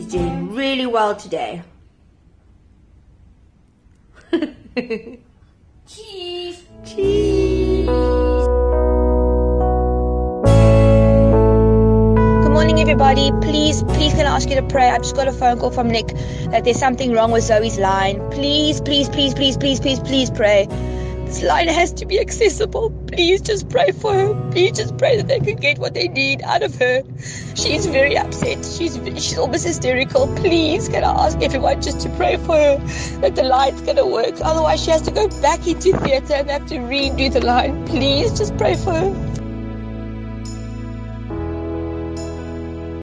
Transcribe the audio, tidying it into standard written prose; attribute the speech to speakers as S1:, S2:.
S1: doing really well today. Cheese! Cheese!
S2: Good morning, everybody. Please can I ask you to pray? I just got a phone call from Nick that there's something wrong with Zoe's line. Please pray. This line has to be accessible. Please just pray for her. Please just pray that they can get what they need out of her. She's very upset. She's almost hysterical. Please, can I ask everyone just to pray for her that the line's going to work. Otherwise, she has to go back into theatre and have to redo the line. Please just pray for her.